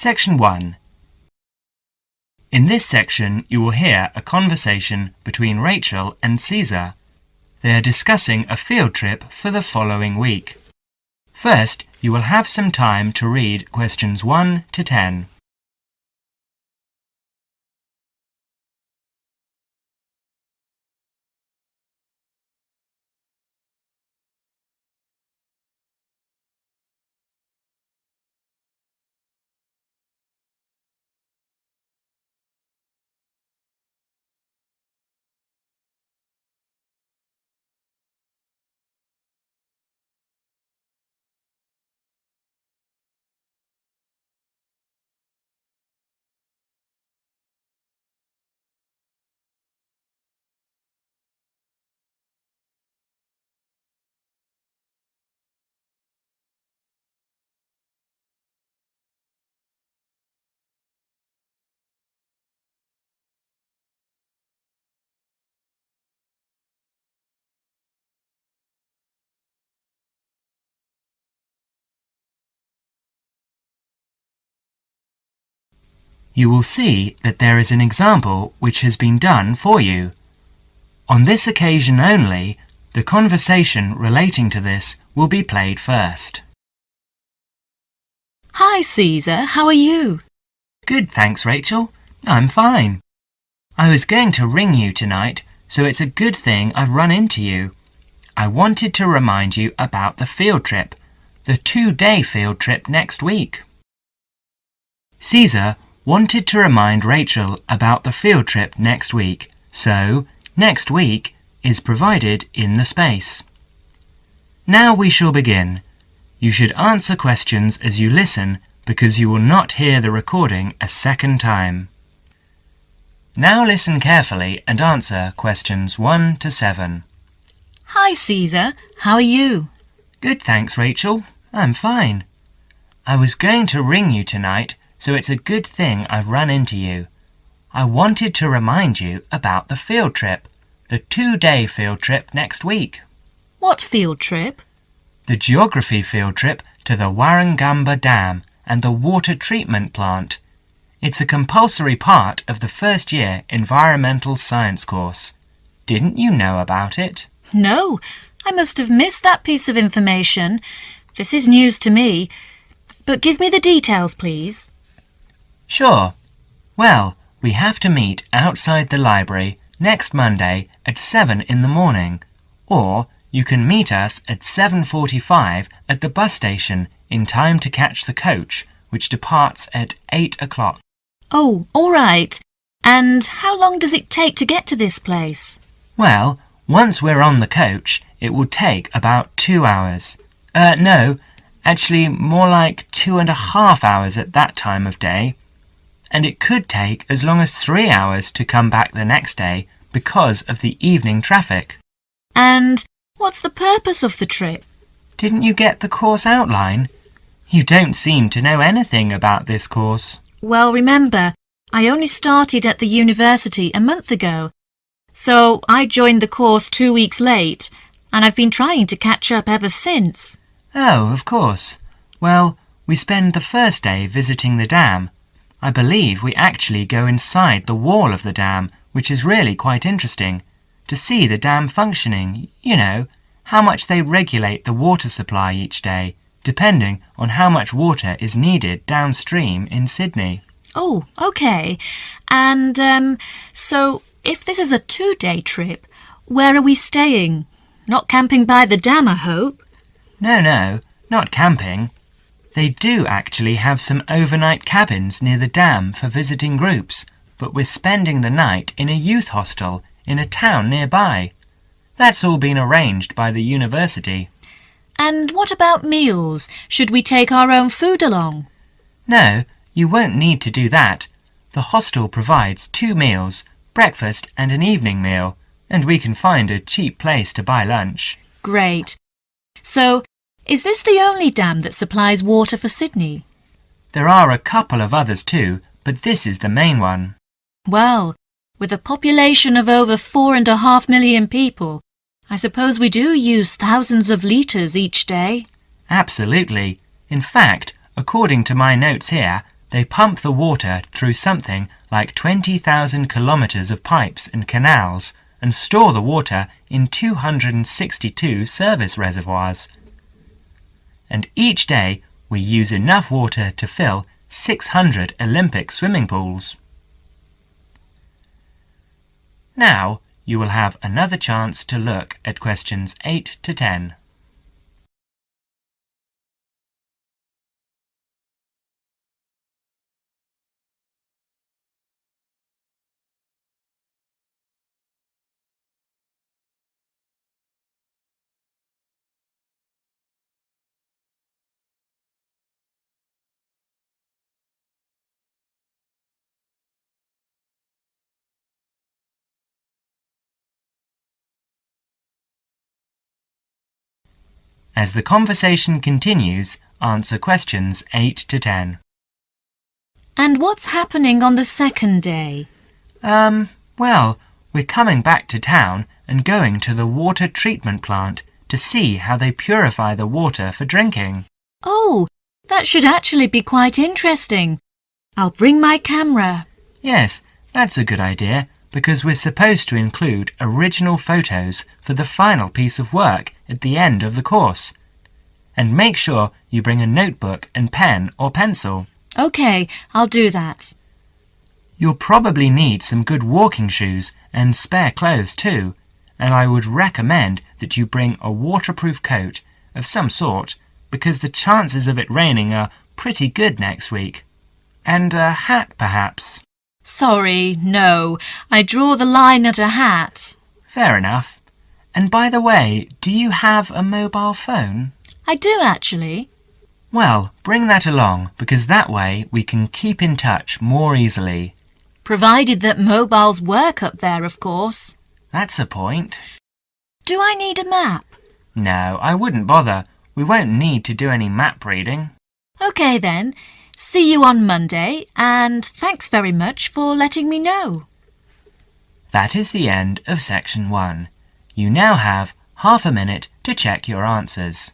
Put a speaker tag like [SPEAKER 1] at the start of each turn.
[SPEAKER 1] Section 1. In this section, you will hear a conversation between Rachel and Caesar. They are discussing a field trip for the following week. First, you will have some time to read questions 1 to 10. You will see that there is an example which has been done for you. On this occasion only, the conversation relating to this will be played first.
[SPEAKER 2] Hi, Caesar. How are you?
[SPEAKER 1] Good, thanks, Rachel. I'm fine. I was going to ring you tonight, so it's a good thing I've run into you. I wanted to remind you about the field trip, the 2-day field trip next week. Caesar wanted to remind Rachel about the field trip next week, so next week is provided in the space. Now we shall begin. You should answer questions as you listen because you will not hear the recording a second time. Now listen carefully and answer questions 1 to 7.
[SPEAKER 2] Hi, Caesar. How are you?
[SPEAKER 1] Good, thanks, Rachel. I'm fine. I was going to ring you tonight, so it's a good thing I've run into you. I wanted to remind you about the field trip, the 2-day field trip next week.
[SPEAKER 2] What field trip?
[SPEAKER 1] The geography field trip to the Warragamba Dam and the water treatment plant. It's a compulsory part of the first year environmental science course. Didn't you know about it?
[SPEAKER 2] No, I must have missed that piece of information. This is news to me. But give me the details, please.
[SPEAKER 1] Sure. Well, we have to meet outside the library next Monday at 7 in the morning, or you can meet us at 7:45 at the bus station in time to catch the coach, which departs at 8 o'clock.
[SPEAKER 2] Oh, all right. And how long does it take to get to this place?
[SPEAKER 1] Well, once we're on the coach, it will take about 2 hours. No, actually more like 2.5 hours at that time of day. And it could take as long as 3 hours to come back the next day because of the evening traffic.
[SPEAKER 2] And what's the purpose of the trip?
[SPEAKER 1] Didn't you get the course outline? You don't seem to know anything about this course.
[SPEAKER 2] Well, remember, I only started at the university a month ago, so I joined the course 2 weeks late, and I've been trying to catch up ever since.
[SPEAKER 1] Oh, of course. Well, we spend the first day visiting the dam. I believe we actually go inside the wall of the dam, which is really quite interesting, to see the dam functioning, you know, how much they regulate the water supply each day, depending on how much water is needed downstream in Sydney.
[SPEAKER 2] Oh, okay. And, so if this is a 2-day trip, where are we staying? Not camping by the dam, I hope?
[SPEAKER 1] No, not camping. They do actually have some overnight cabins near the dam for visiting groups, but we're spending the night in a youth hostel in a town nearby. That's all been arranged by the university.
[SPEAKER 2] And what about meals? Should we take our own food along?
[SPEAKER 1] No, you won't need to do that. The hostel provides 2 meals, breakfast and an evening meal, and we can find a cheap place to buy lunch.
[SPEAKER 2] Great. So, is this the only dam that supplies water for Sydney?
[SPEAKER 1] There are a couple of others too, but this is the main one.
[SPEAKER 2] Well, with a population of over 4.5 million people, I suppose we do use thousands of litres each day.
[SPEAKER 1] Absolutely. In fact, according to my notes here, They pump the water through something like 20,000 kilometres of pipes and canals and store the water in 262 service reservoirs. And each day we use enough water to fill 600 Olympic swimming pools. Now you will have another chance to look at questions 8 to 10. As the conversation continues, answer questions 8 to 10.
[SPEAKER 2] And what's happening on the second day?
[SPEAKER 1] Well, we're coming back to town and going to the water treatment plant to see how they purify the water for drinking.
[SPEAKER 2] Oh, that should actually be quite interesting. I'll bring my camera.
[SPEAKER 1] Yes, that's a good idea, because we're supposed to include original photos for the final piece of work at the end of the course. And make sure you bring a notebook and pen or pencil.
[SPEAKER 2] OK, I'll do that.
[SPEAKER 1] You'll probably need some good walking shoes and spare clothes too, and I would recommend that you bring a waterproof coat of some sort, because the chances of it raining are pretty good next week. And a hat, perhaps.
[SPEAKER 2] Sorry, no. I draw the line at a hat.
[SPEAKER 1] Fair enough. And by the way, do you have a mobile phone?
[SPEAKER 2] I do, actually.
[SPEAKER 1] Well, bring that along, because that way we can keep in touch more easily.
[SPEAKER 2] Provided that mobiles work up there, of course.
[SPEAKER 1] That's a point.
[SPEAKER 2] Do I need a map?
[SPEAKER 1] No, I wouldn't bother. We won't need to do any map reading.
[SPEAKER 2] OK then. See you on Monday, and thanks very much for letting me know.
[SPEAKER 1] That is the end of section 1. You now have half a minute to check your answers.